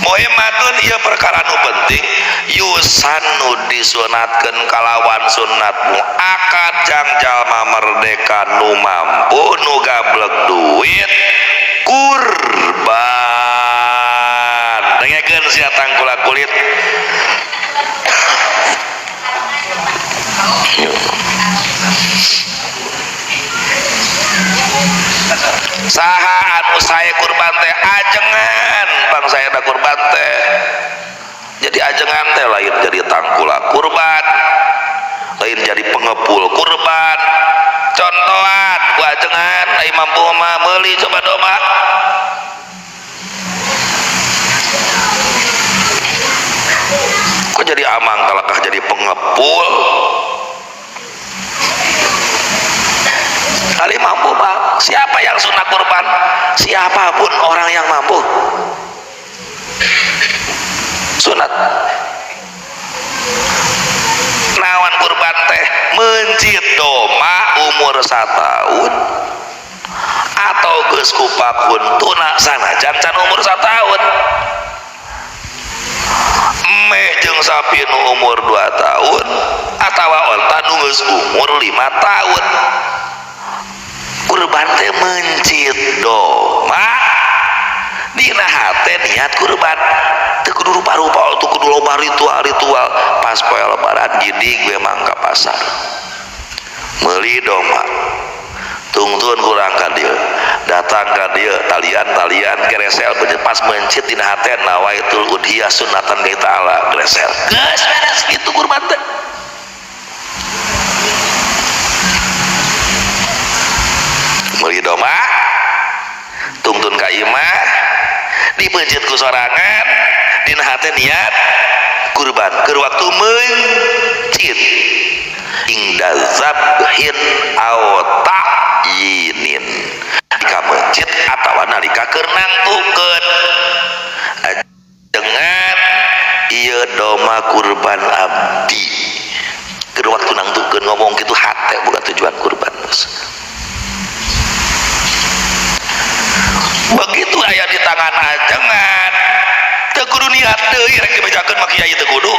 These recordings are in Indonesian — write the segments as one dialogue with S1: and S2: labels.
S1: muhimatun ieu perkara nu penting yusanu disunatkeun kalawan sunnatmu akad jang jalma merdeka nu mampu nu gablek duit kurban dengekeun sia tangkula kulit saha anu sae kurban teh ajengan bang saya ada kurban teh jadi ajengan teh lain jadi tangkula kurban lain jadi pengepul kurban contohan ku ajengan ai mampu mah meuli coba domba kok jadi amang kalakah jadi pengepul kali mampu bang siapa yang sunnah kurban siapapun orang yang mampu sunat nawan kurban teh mencit doma umur 1 tahun atau geus kupakun tuna sanajan can umur 1 tahun meh jeung sapi nu umur 2 tahun atawa onta nu geus umur 5 tahun kurban teh mencit doma dina hate niat kurban teu kudu rupa-rupa teu kudu loba ritual pas poe lebaran jadi gue mangka pasar meuli doma tungtun kurang ka dieu datang ka dieu talian geresel pas mencit dina hate nawaitul udhiyah sunnatan lillahi ta'ala geresel geus beres kitu kurban teh meuli doma tungtun ka imah dipencit ku sorangan dina hate niat kurban keur waktu mencit ingda zabhin aw ta'yinin nalika mencit atawa nalika keur nangtukeun dengan ieu doma kurban abdi keur waktu nangtukeun ngomong kitu hate bukan tujuan kurban begitu aya di tangan ajengan teu kudu niat deui rek dibejakeun mah kiai teu kudu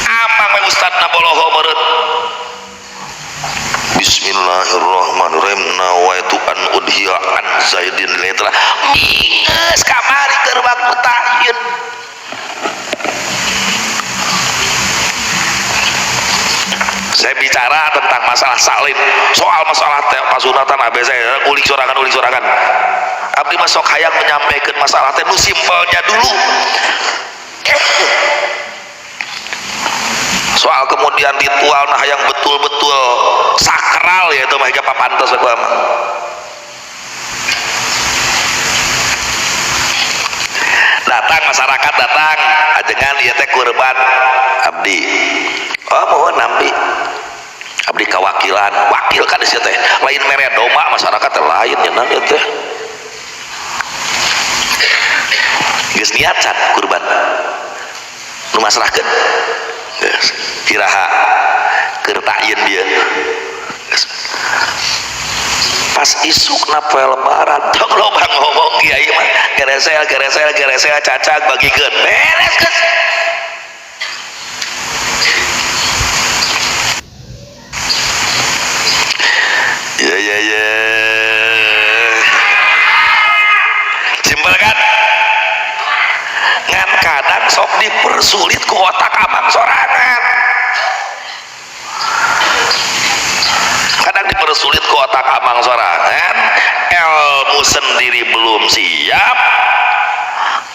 S1: amang we ustadna boloho meureun bismillahirrahmanirrahim nawaitu an udhiya an zaidin letra mingeus kamari keur waktu tahyun saya bicara tentang masalah salin soal masalah pasunatan ABC ulik sorangan abdi mah sok hayang menyampaikan masalah teh nu simpelnya dulu soal kemudian ritual nah yang betul-betul sakral yaitu mah higa papantos aku mah datang masyarakat datang ajengan ieu teh kurban abdi oh mohon nampi abdi kawakilan wakil kan di situ teh lain mere doma masyarakat lain nyeunang ieu teh geus niat can kurban nu masrahkeun geus kiraha keur ta'yin dia pas isukna poe lebaran tong loba ngomong kiai mah geresel cacak bagikeun beres geus ya simpel kan ngan kadang sok dipersulit ku otak amang sorangan kadang dipersulit ku otak amang sorangan ilmu sendiri belum siap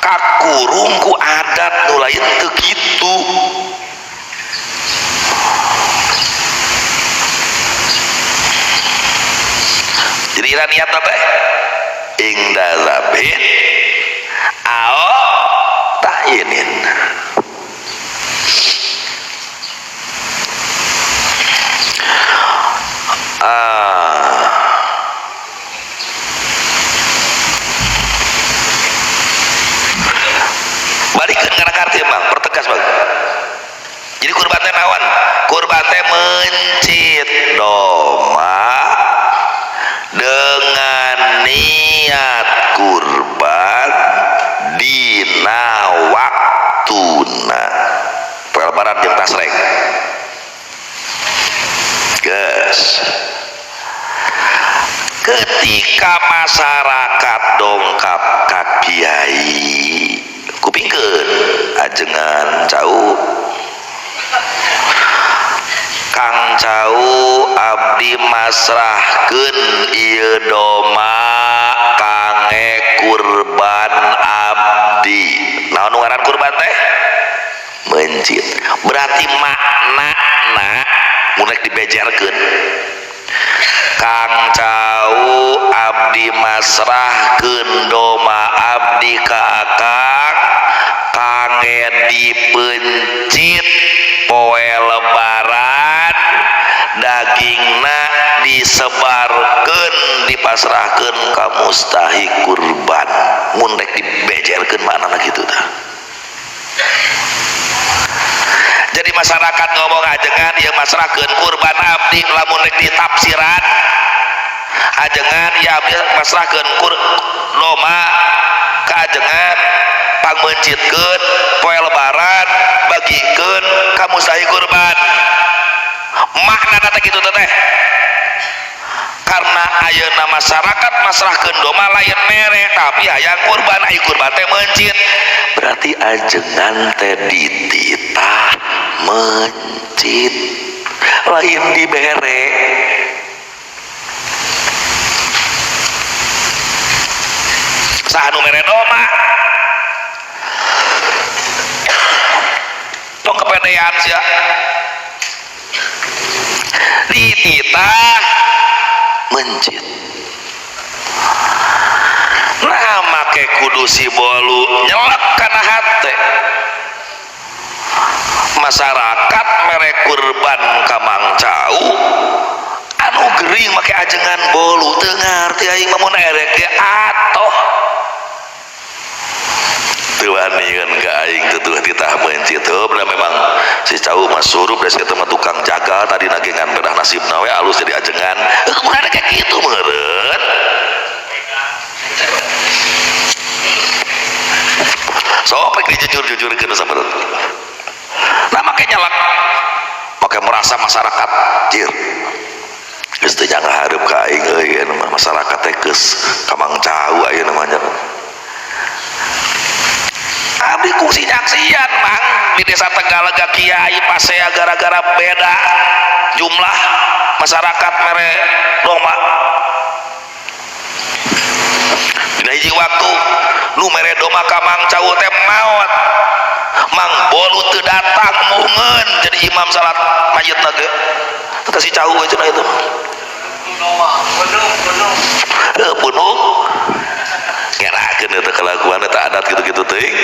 S1: kakurung ku adat nu lain teu kitu jadi ira niat teh ingda zabin ao ta'yinin balikeun ngarakarti Bang pertegas Bang jadi kurban teh naon kurban teh mencit doma dengan niat niat kurban dina waktuna poe lebaran jeung tasrek guys. Ketika masyarakat dongkap ka kiai kupingkeun ajengan cau Kang Cau abdi masrahkeun ieu doma kangge kurban abdi. Naon ngaran kurban teh? Mencit. Berarti makna mun rek dibejerkeun. Kang Cau abdi masrahkeun doma abdi ka akang kangge dipencit poe lebaran, dagingna disebarkeun dipasrahkeun ka mustahik kurban. Mun rek dibejerkeun maknana kitu tah. Jadi masyarakat ngomong ajengan ieu masrahkeun kurban abdi, lamun rek ditafsiran ajengan ya abdi masrahkeun doma ka ajengan pangmencitkeun poe lebaran bagikeun ka mustahik kurban. Makna teh kitu teh. Karena ayeuna masyarakat masrahkeun doma lain mere tapi hayang kurban, ai kurban teh mencit. Berarti ajengan teh dititah mencit lain dibere. Saha nu mere doma? Tong kepedean sia. Dititah mencit. Nah make kudu si bolu nyelak kana hate. Masyarakat mere kurban ka Mang Cau anu gering make ajengan bolu teu ngarti aing mah mun erek ge atoh. Teu wanian ka aing tuh ditah mencit. Bener memang si Cau mah surup da si eta mah tukang jagal tadi nagengan bedah nasibna we alus jadi ajengan. Kumaha kayak kitu meureun. Sok rek dijujur-jujurkeun sabeut. Nah make nyalak make merasa masyarakat jir geus teu jangan hareup ka aing euy anu mah masyarakat teh geus ka Mang Cau ayeuna mah abdi kungsi nyaksian Mang di desa Tegalega kiai pasea gara-gara beda jumlah masyarakat mere doma dina hiji waktu nu mere doma ka Mang Cau teh maot Mang bolu teu datang mungeun jadi imam salat mayitna ge teu si Cau we cenah itu penuh ngerakeun eta kelakuan eta adat gitu-gitu teuing.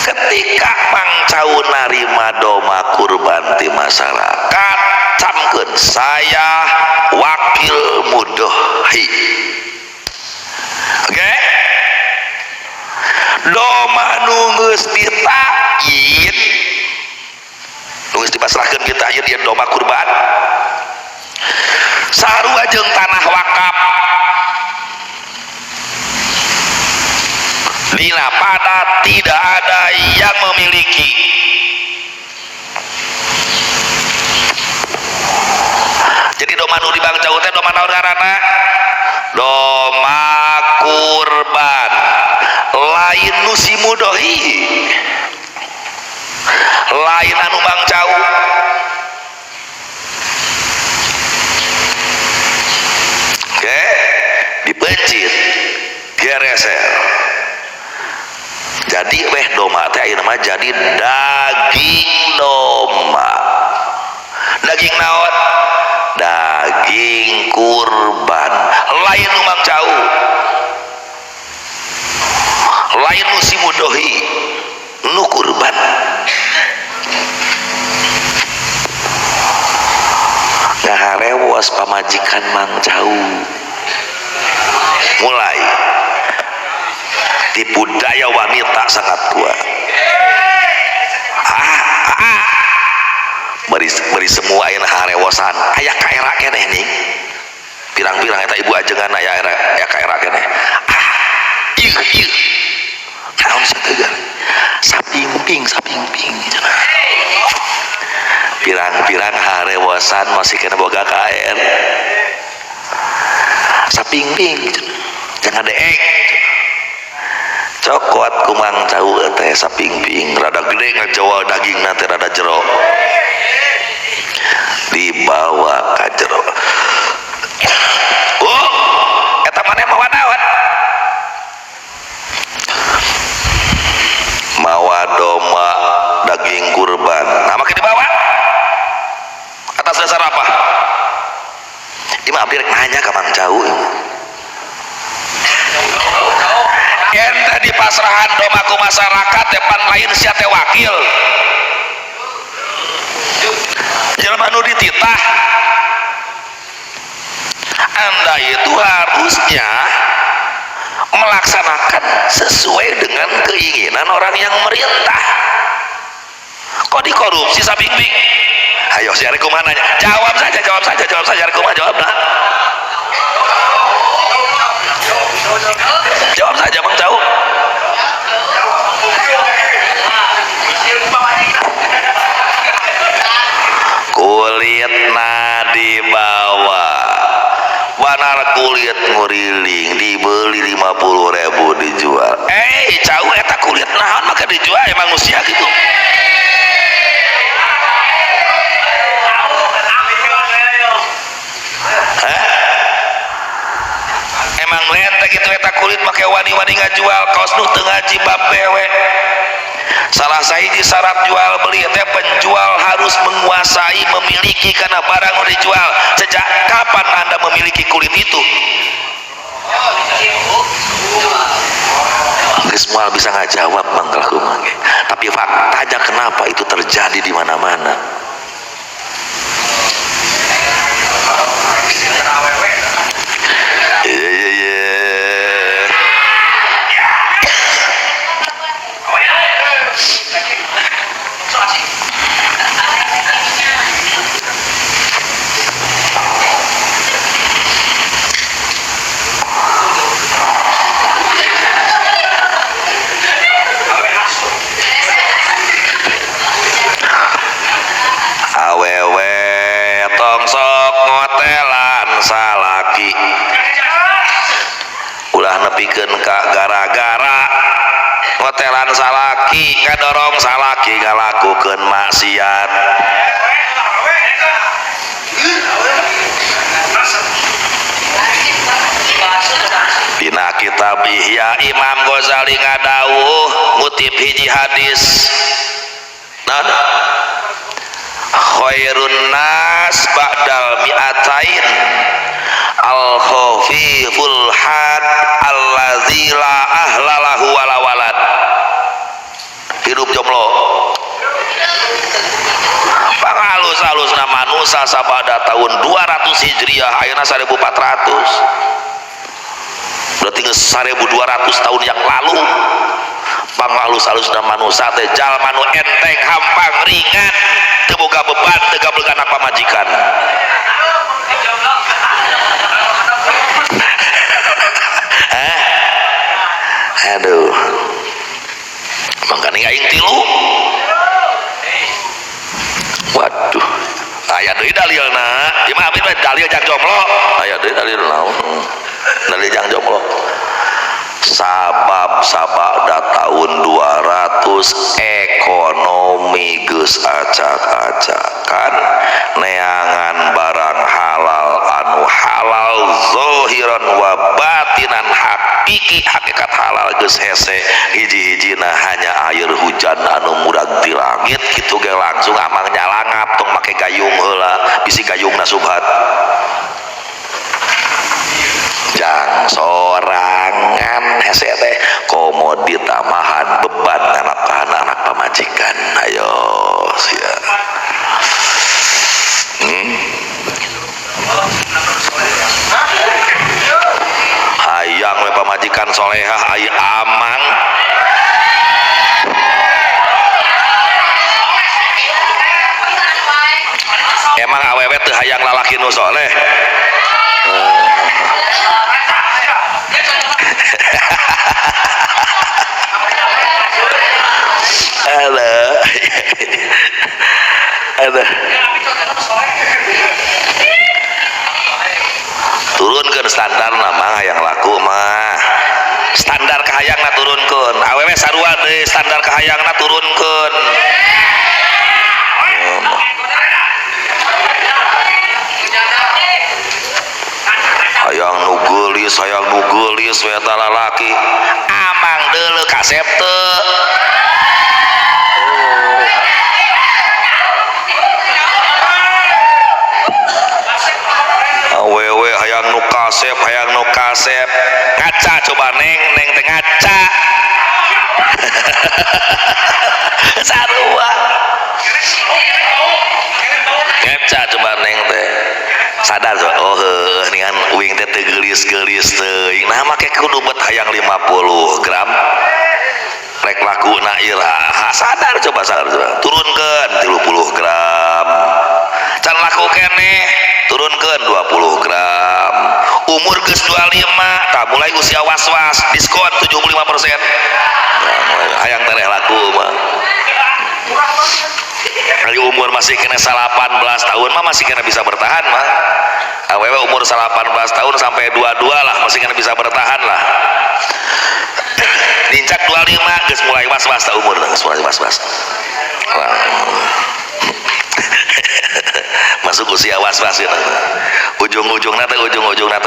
S1: Ketika Mang Cau narima doma kurban ti masyarakat camkeun saya wakil mudohi. Oke? Doma nu geus ditayin nu geus dipasrahkeun kita ieu dia doma kurban sarua jeung tanah wakaf dina pada tidak ada yang memiliki. Jadi doma nu di Mang Cau teh doma naon ngaranna? Doma kurban lain nu si mudohi lain anu Mang Cau. Oke, dipencit gereser jadi weh doma teh ayeuna mah jadi daging doma. Daging naon? Daging kurban lain nu Mang Cau lain nu si mudohi nu kurban. Ngaharewas pamajikan Mang Cau mulai tipu daya wanita sangat kuat. beri semua ayeuna harewosan aya kaera keneh nih pirang-pirang eta ibu ajengan aya kaera keneh ieu naon sategar sapingping pirang-pirang harewosan masih kena boga kaer sapingping jangan deek cokot kumang tahu teh sapingping rada gede ngajawa daging nanti rada jero dibawa ka jero eta maneh mawa naon mawa doma daging kurban nah make dibawa atas dasar apa imam abdi rek nanya ka Mang Cau ente di pasrahan doma ku masyarakat depan lain sia teh wakil jelema nu dititah anda itu harusnya melaksanakan sesuai dengan keinginan orang yang merintah kok dikorupsi sapingping ayo si Arek kumaha nanya jawab saja Arek kumaha jawab nah jawab saja Mang Cau kulitna dibawa banar kulit nguriling dibeli 50.000 dijual Cau eta kulit naon maka dijual emang usia gitu emang lente gitu eta kulit make wani-wani ngajual kaos nu teu ngajibab bewe salah sahiji syarat jual beli teh penjual harus menguasai memiliki karena barang nu dijual sejak kapan Anda memiliki kulit itu geus moal bisa ngajawab manggal kumaha ge tapi faktanya kenapa itu terjadi di mana-mana salaki ulah nepikeun ka gara-gara ngotelan salaki ngadorong salaki ngalakukeun maksiat dina kitab Ihya Imam Ghazali ngadawuh ngutip hiji hadis nah khairun nas ba'dal mi'atain al khafiful had allazi la ahlalahu wala walad hidup jomblo pangalus-alusna manusia sabada tahun 200 Hijriah ayeuna 1400 berarti geus 1200 tahun yang lalu pangalus-alusna manusia teh jalma nu enteng hampang ringan teu boga beban teu gablek anak pamajikan aduh mangkana aing tilu waduh aya deui dalilna ieu mah abdi dalil jang jomblo aya deui dalil naon dalil jang jomblo sabada tahun 200 ekonomi geus acak-acakan neangan barang halal anu halal zahiran wa batinan hakiki hakikat halal geus hese hiji-hijina hanya air hujan anu murag di langit kitu ge langsung amang nyalangap tong make gayung heula bisi gayungna subhat jang sorangan hese teh komodi tamahan beban anak pamajikan ayo sia hayang we pamajikan solehah aya amang awewe teu hayang lalaki nu soleh. Ada turunkan standar nama yang laku mah standar kahayangna turunkan awewe sarua deh standar kahayangna turunkan hayang nugelis weta lalaki amang deuleu kasep teu awewe hayang nu kasep ngaca coba neng teh ngaca sarua ngaca coba neng teh sadar coba oh ningan uing teh teu gelis teuing nah make kudu bet hayang 50 gram rek lakuna iraha sadar coba turunkeun 30 gram can laku keneh turunkeun 20 gram umur geus 25 tah mulai usia was-was diskon 75%. Hayang tereh laku mah kali umur masih kena 18 tahun mah masih kena bisa bertahan mah awewe umur 18 tahun sampai 22 lah masih kena bisa bertahan lah dincak 25 geus mulai was-was ta umur geus mulai was-was masuk usia was-was ya ujung-ujung nate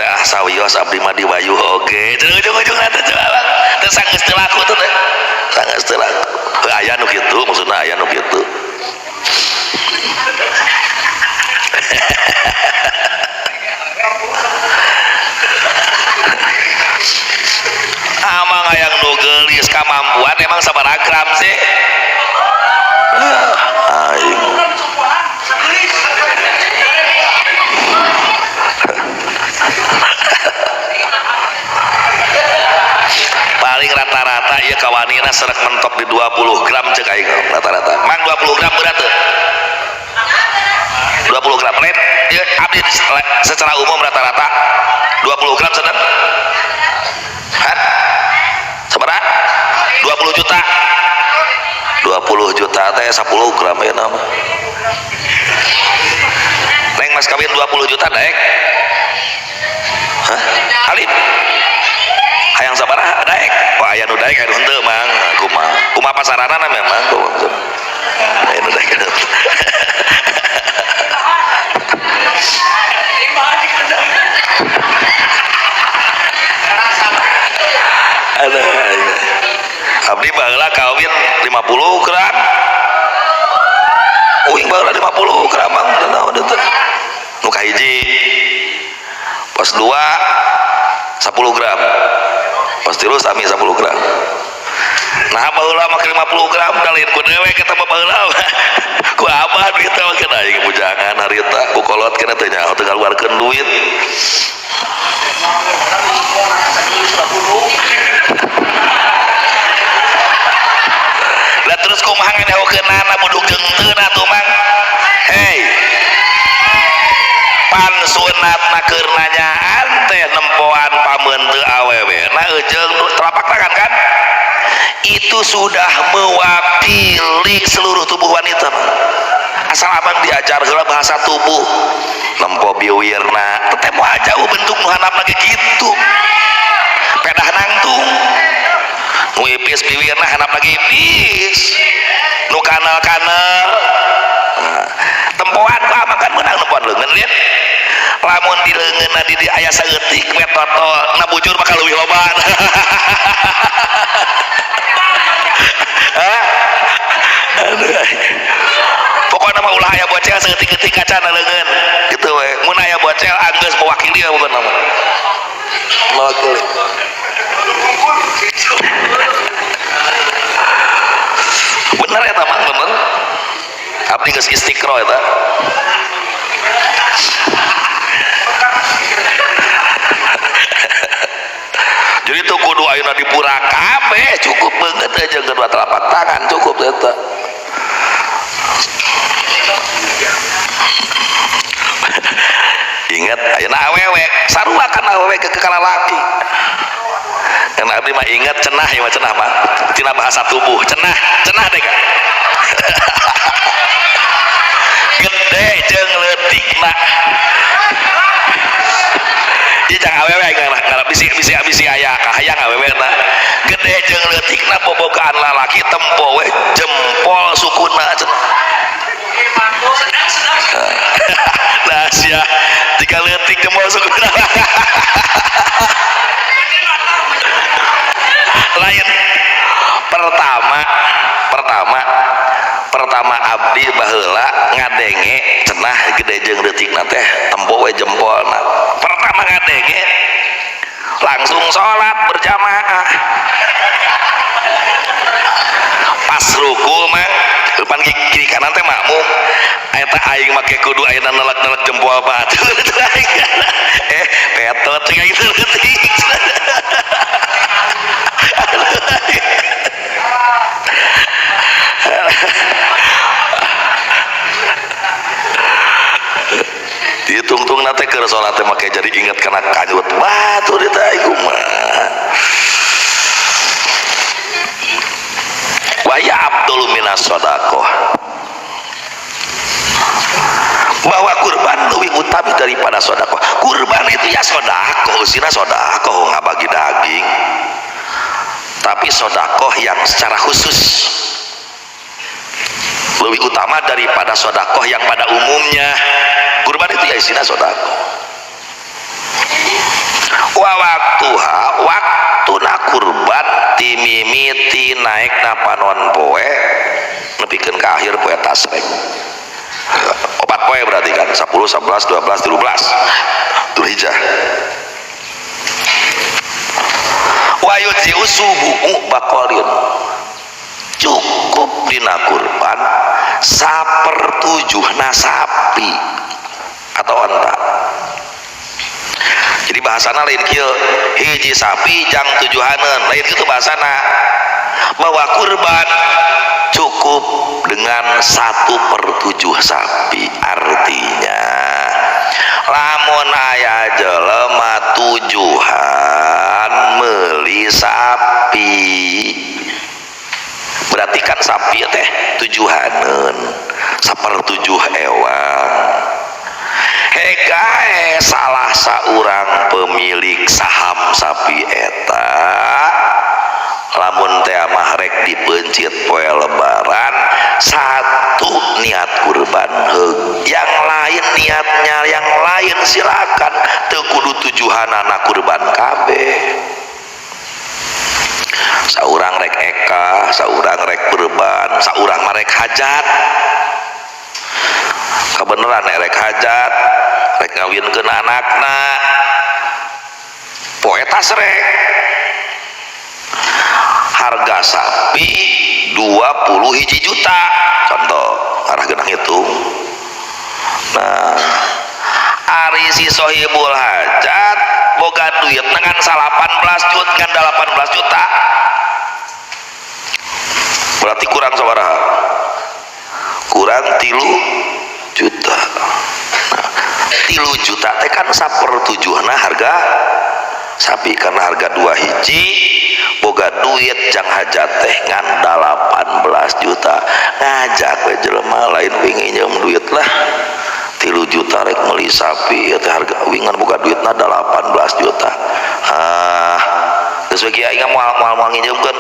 S1: ah sawios abdi mah diwayu oge ujung-ujung nate coba teh sanggeus teu laku teh sanggeus teu laku aya nu kitu maksudna aya nu kitu amang hayang nu geulis kamampuan emang sabaraha gram sih aing paling rata-rata ieu kawanina serek mentok di 20 gram cek aing rata-rata mang 20 gram berat tuh 20 gram lain ieu abdi secara umum rata-rata 20 gram seneng kan sabaraha 20 juta 20 juta teh 10 gram ya nama neng mas kawin 20 juta daek hah alif hayang sabaraha daek wah aya nu daek aya nu henteu mang kumaha pasaranana memang aya nu daek ada abdi baheula kawin 50 gram uing baheula 50 gram mang naon teh nu kahiji pas 2 10 gram pas 3 sami 10 gram nah baheula make 50 gram dalin ku dewe kita mah baheula ku abah duit mah kena aing bujangan harita ku kolot kena teh nya teu ngaluarkeun duit lah terus kumaha nganehokeunana buduk geungteun atuh mang hei pan sunatna keur nanyaan teh nempoan pameun teu awewe na eujeung telapak tangan kan itu sudah mewakili seluruh tubuh wanita asal amang diajar heula bahasa tubuh nempo biwirna teteh moal jauh bentuk nu handapna ge kitu pedah nangtung nu ipis biwirna handapna ge ipis nu kanal-kanal tempoan ku amang kan meunang nempoan leungeun liat lamun di leungeunna di aya saeutik we totol na bujur bakal leuwih loba pokoknya mah ulah aya bocel saeutik-eutik kacana leungeun gitu we mun aya bocel anggeus mewakili ya pokona mah mewakili bener eta mah bener abdi geus istiqro eta jadi tuh kudu ayeuna dipura kabeh cukup banget aja kedua telapak tangan cukup eta ingat ayeuna awewe sarua kan awewe ke kalalaki yang nabi mah ingat cenah ya mah cenah mah tina bahasa tubuh cenah deh kan gede jeung leutikna ieu jangan awewe ngarep bisi aya kahayang awewe na gede jeung leutikna bobogaan lalaki tempo we jempol sukuna cenah nah sia tiga leutik jempol sukuna lain pertama abdi baheula ngadenge cenah gede jeung leutikna teh tempo we jempolna pertama ngadenge langsung sholat berjamaah pas ruku mah depan kiri kanan teh makmum eta aing make kudu ayeuna nelek-nelek jempol batu petot kayak gitu leutik dihitung-tung nate ke sholat make jadi inget karena kanyut batu di taiku mah waya abdul minas sodakoh bahwa kurban lebih utama daripada sodakoh. Kurban itu ya sodakoh, usina sodakoh nggak bagi daging, tapi sodakoh yang secara khusus lebih utama daripada sodakoh yang pada umumnya. Kurban itu ya isina sodakoh. Waktu nak kurban timimiti naik napanon poe nepikeun ka akhir poe tasrek. 4 poe berarti kan 10, 11, 12, 13 Dzulhijjah. Wa yujzi'u subu'u baqarin. Cukup dina kurban 1/7 sapi atau onta. Jadi bahasana lain kieu hiji sapi jang 7-aneun lain kitu bahasana bahwa kurban cukup dengan 1/7 sapi. Artinya lamun aya jelema 7-an meuli sapi berarti kan sapi teh 7-aneun 1/7 ewang hegae salah saurang pemilik saham sapi eta lamun teh mah rek dipencit poe lebaran satu niat kurban yang lain niatnya yang lain silakan teu kudu 7-anak kurban kabeh. Saurang rek eka, saurang rek kurban, saurang mah rek hajat. Kebeneran rek hajat, rek ngawinkeun anakna. Poe tasrek. Harga sapi 21 juta contoh arah genang hitung. Nah ari si sohibul hajat boga duit dengan 18 juta kan 18 juta berarti kurang sabaraha kurang 3 juta. Nah 3 juta teh kan 1/7 nah harga sapi karena harga 2 hiji boga duit jang hajat teh ngan 18 juta ngajak we jelema lain wingi nyeum duit lah 3 juta rek meuli sapi ya teh harga wingan boga duitna 18 juta geus we kieu aing moal nginjeumkeun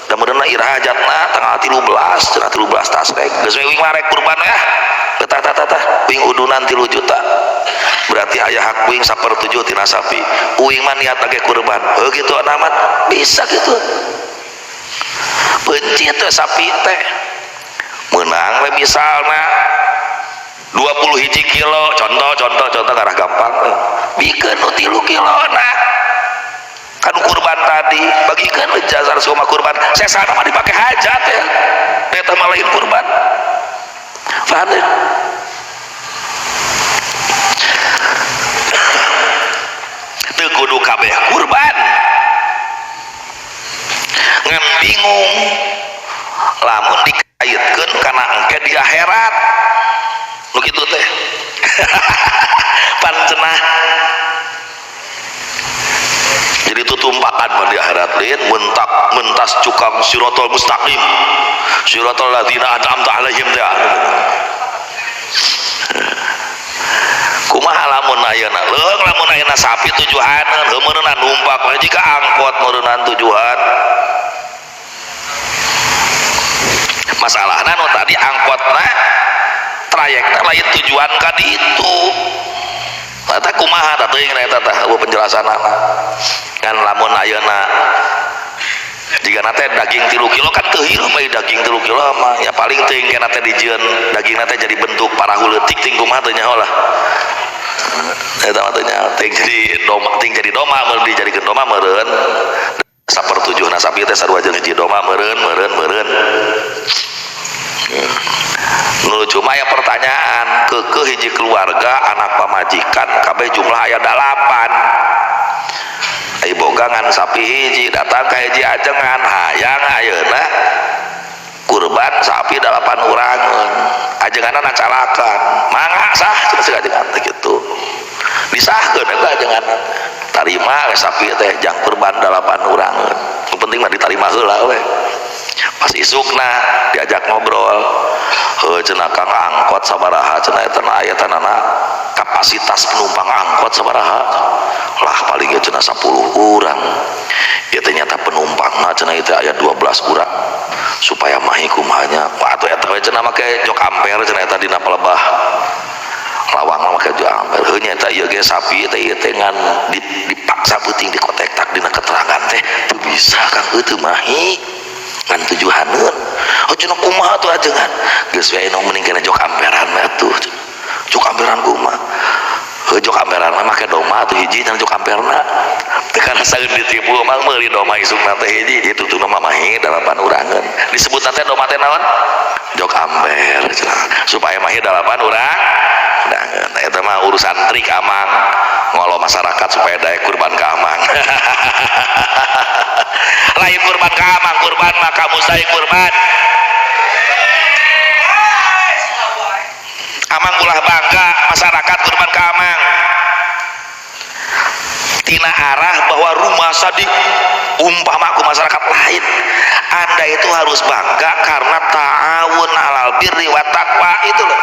S1: da meureunna ira hajatna tanggal 13 cenah 13 tasrek geus we wing marek kurban ya tah wing udunan 3 juta berarti aya hak wing 1/7 tina sapi uing mah niat age kurban gitu amat bisa gitu pencit teh sapi teh menang we misalna 20 hiji kilo contoh ngarah gampang bikeun nu 3 kilona kan kurban tadi bagikeun we jasa sama kurban sesana mah dipake hajat ya eta mah lain kurban paham deh. Teu kudu kabeh kurban ngan bingung lamun dikaitkeun kana engke di akhirat nu kitu teh pan cenah di akhirat lain mentas cukang siratal mustaqim siratal ladzina an'amta alaihim teh kumaha lamun ayeuna leung lamun ayeuna sapi tujuanan heumeureunan numpak we jika angkot meureunnan tujuan masalahna nu tadi angkotna trayekna lain tujuan ka ditu eta kumaha tah teuing eta tah penjelasanana kan lamun ayeuna jika nate daging 3 kilo kan teu hirup we daging 3 kilo mah ya paling teuing kana teh dijieun daging nate jadi bentuk parahu leutik ting kumaha teh nyaho lah eta mah teh nya ting jadi doma mun dijadikeun doma meureun 1/7 sapi teh sarua jeung hiji doma meureun lucu mah ya pertanyaan ke hiji keluarga anak pamajikan kabeh jumlah aya 8 bogangan sapi hiji datang ka hiji ajengan hayang ayeuna kurban sapi 8 urangan ajenganna nacalakan mangga sah cenah ajengan teh kitu disahkeun eta ajengan tarima we sapi teh jang kurban 8 urangan yang penting mah ditarima heula we pas isukna diajak ngobrol cenah Kang angkot sabaraha cenah eta aya tanana kapasitas penumpang angkot sabaraha lah paling ge cenah 10 urang ieu teh nyata penumpangna cenah itu aya 12 urang supaya mahi kumanya atuh eta we cenah make jok amper cenah eta dina pelebah lawang mah make jok amper heuh nya ieu ge sapi teh ieu teh ngan dipaksa peuting dikotektak dina keterangan teh teu bisa Kang teu mahi ngan tujuaneun oh cenah kumaha tuh ajengan geus we nu mending kana jok amperan mah atuh jok amperan kumaha heuh jok amperan mah make doma atuh hiji nang jok amperna teu kana saeun ditipu mah meuli doma isukna teh hiji itu tuh mah mahi 8 urangan disebutna teh doma teh naon jok amper supaya mahi 8 urang nah eta mah urusan trik amang ngolo masyarakat supaya daya kurban ke amang lain kurban ke amang kurban mah kamu saya kurban amang ulah bangga masyarakat kurban ke amang tina arah bahwa rumah sadik umpama ku masyarakat lain anda itu harus bangga karena ta'awun alal birri wa taqwa itu loh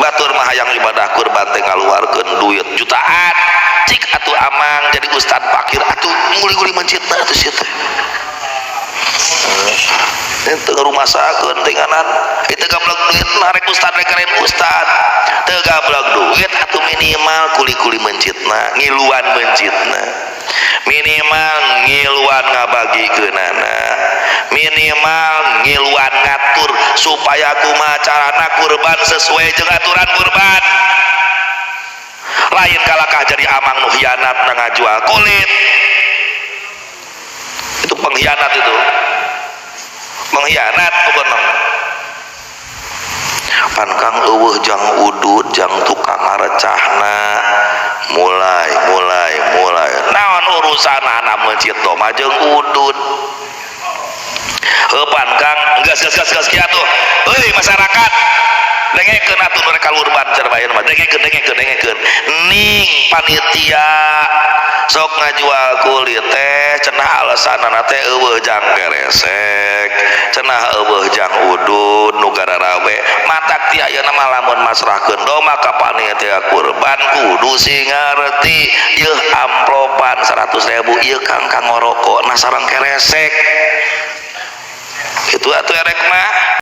S1: batur mah hayang ibadah kurban teh ngaluarkeun duit jutaan cik atuh amang jadi ustad fakir atuh nguli-nguli mencitna atuh sia teh teu ngarumasakeun tenganan itu gablek duit narek ustad rek keren ustad teu gablek duit atuh minimal kuli-kuli mencitna ngiluan mencitna minimal ngiluan ngabagikeunana minimal ngiluan ngatur supaya kumaha carana kurban sesuai jeung aturan kurban lain kalakah jadi amang nu hianat na ngajual kulit itu pengkhianat itu mengkhianat pokokna pan Kang eueuh jang udud jang tukang ngarecahna mulai naon urusan anak mencit doma jeung udud heupan Kang geus kieu tuh euy masyarakat dengekeun atuh nu rek kalurban cerbayeun mah dengekeun ning panitia sok ngajual kulit teh cenah alasanana teh eueuh jang keresek cenah eueuh jang udud nu gararawe matak ti ayeuna mah lamun masrahkeun doma ka panitia kurban kudu sing ngarti ieu amplopan 100.000 ieu Kang ngorokok na sareng keresek itu atuh erek mah